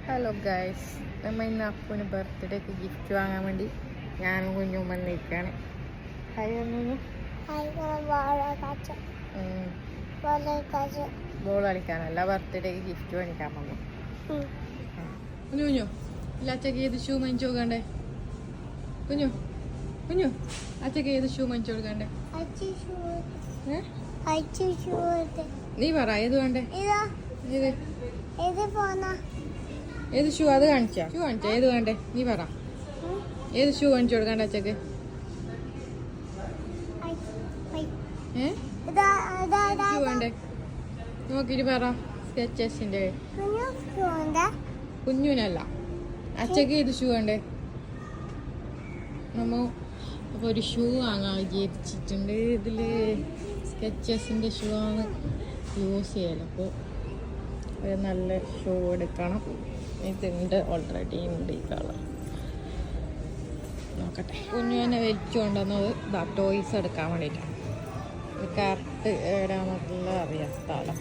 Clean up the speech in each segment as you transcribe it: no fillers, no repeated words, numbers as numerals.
Hello guys, നമ്മൾ ഇന്ന് അപ്പൂന് ബർത്ത്ഡേക്ക് ഗിഫ്റ്റ് വാങ്ങാൻ വേണ്ടി ഞാനും കുഞ്ഞും വന്നിരിക്കുകയാണ്. ഹായ് കുഞ്ഞു. ബോൾ കളിക്കാനല്ല, ബർത്ത്ഡേക്ക് ഗിഫ്റ്റ് മേടിക്കാൻ വന്നു. കുഞ്ഞു കുഞ്ഞു ഇല്ല, അച്ഛക്ക് ഏത് ഷൂ മേടിച്ചു കൊടുക്കണ്ടേ? കുഞ്ഞു കുഞ്ഞു അച്ഛക്ക് ഏത് ഷൂ മേടിച്ചു കൊടുക്കണ്ടേ? നീ പറ, ഏത് വേണ്ടേ? ഏത് ഷൂ? അത് കാണിച്ചാ ഷൂ കാണിച്ചാ, ഏത് വേണ്ടേ? നീ പറ, ഏത് ഷൂ കാണിച്ചു കൊടുക്കണ്ട അച്ഛക്ക്? ഷൂ വേണ്ടേ? നോക്കിട്ട് പറ. സ്കെച്ചസിന്റെ കുഞ്ഞുനല്ല, അച്ഛക്ക് ഏത് ഷൂ വേണ്ടേ? നമ്മ അപ്പോൾ ഒരു ഷൂ വാങ്ങാൻ വിചാരിച്ചിട്ടുണ്ട്. ഇതിൽ സ്കെച്ചസിൻ്റെ ഷൂ ആണ് യൂസ് ചെയ്യല്. അപ്പോൾ ഒരു നല്ല ഷൂ എടുക്കണം. ഇതുണ്ട്, ഓൾറെഡി ഉണ്ട് ഈ കളർ. നോക്കട്ടെ. കുഞ്ഞുവിനെ വലിച്ചു കൊണ്ടുവന്നത് ടോയ്സ് എടുക്കാൻ വേണ്ടിയിട്ടാണ്. ഇത് കറക്റ്റ് എവിടെയാണെന്നുള്ള അറിയാം സ്ഥലം.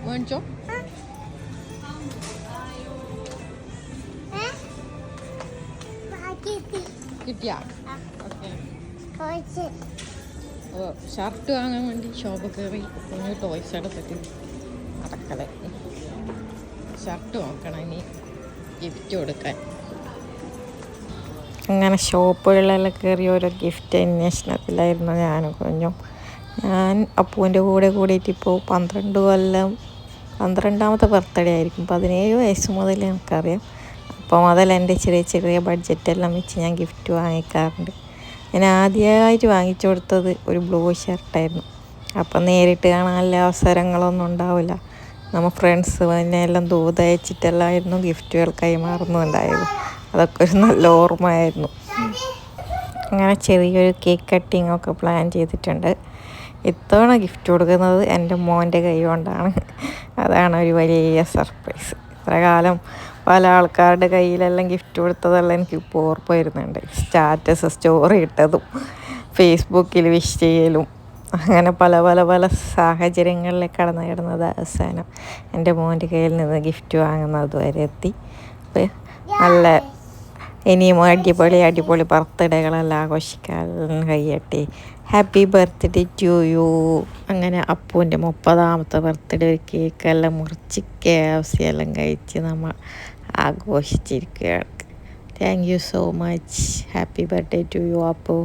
മേടിച്ചോ? കിട്ടിയാ? ഷർട്ട് വാങ്ങാൻ വേണ്ടി ഷോപ്പ് കയറി കുഞ്ഞു ടോയ്സ് എടുത്തിട്ട് നടക്കലേ. ഷർട്ട് നോക്കണം ഇനി ഗിഫ്റ്റ് കൊടുക്കാൻ. അങ്ങനെ ഷോപ്പുകളിലെല്ലാം കയറി ഓരോ ഗിഫ്റ്റ് അന്വേഷണത്തിലായിരുന്നു ഞാനും കുഞ്ഞും. ഞാൻ അപ്പൂൻ്റെ കൂടെ കൂടിയിട്ട് ഇപ്പോൾ 12 കൊല്ലം, 12ാമത്തെ ബർത്ത്ഡേ ആയിരിക്കും. 17 വയസ്സ് മുതൽ എനിക്കറിയാം. അപ്പോൾ മുതൽ എൻ്റെ ചെറിയ ചെറിയ ബഡ്ജറ്റെല്ലാം വെച്ച് ഞാൻ ഗിഫ്റ്റ് വാങ്ങിക്കാറുണ്ട്. ഞാൻ ആദ്യമായിട്ട് വാങ്ങിച്ചു കൊടുത്തത് ഒരു ബ്ലൂ ഷർട്ടായിരുന്നു. അപ്പം നേരിട്ട് കാണാനുള്ള അവസരങ്ങളൊന്നും ഉണ്ടാവില്ല. നമ്മൾ ഫ്രണ്ട്സ് എല്ലാം ദൂതയച്ചിട്ടെല്ലാമായിരുന്നു ഗിഫ്റ്റുകൾ കൈമാറുന്നുണ്ടായത്. അതൊക്കെ ഒരു നല്ല ഓർമ്മയായിരുന്നു. അങ്ങനെ ചെറിയൊരു കേക്ക് കട്ടിങ് ഒക്കെ പ്ലാൻ ചെയ്തിട്ടുണ്ട്. ഇത്തവണ ഗിഫ്റ്റ് കൊടുക്കുന്നത് എൻ്റെ മോൻ്റെ കൈ കൊണ്ടാണ്. അതാണ് ഒരു വലിയ സർപ്രൈസ്. ഇത്ര കാലം പല ആൾക്കാരുടെ കയ്യിലെല്ലാം ഗിഫ്റ്റ് കൊടുത്തതെല്ലാം എനിക്കിപ്പോൾ ഓർമ്മ വരുന്നുണ്ട്. സ്റ്റാറ്റസ് സ്റ്റോറി ഇട്ടതും ഫേസ്ബുക്കിൽ വിഷ് ചെയ്യലും അങ്ങനെ പല പല പല സാഹചര്യങ്ങളിലേക്ക് കടന്നു കിടന്നത് അവസാനം എൻ്റെ മോൻ്റെ കയ്യിൽ നിന്ന് ഗിഫ്റ്റ് വാങ്ങുന്നത് വരെ എത്തി. അപ്പോൾ നല്ല ഇനിയും അടിപൊളി ബർത്ത്ഡേകളെല്ലാം ആഘോഷിക്കാൻ കഴിയട്ടെ. Happy birthday to you. അങ്ങനെ അപ്പൂൻ്റെ 30ാമത്തെ ബർത്ത്ഡേ ഒരു കേക്കെല്ലാം മുറിച്ച് KFC എല്ലാം കഴിച്ച് നമ്മൾ ആഘോഷിച്ചിരിക്കുകയാണ്. Thank you so much. Happy birthday to you Appu.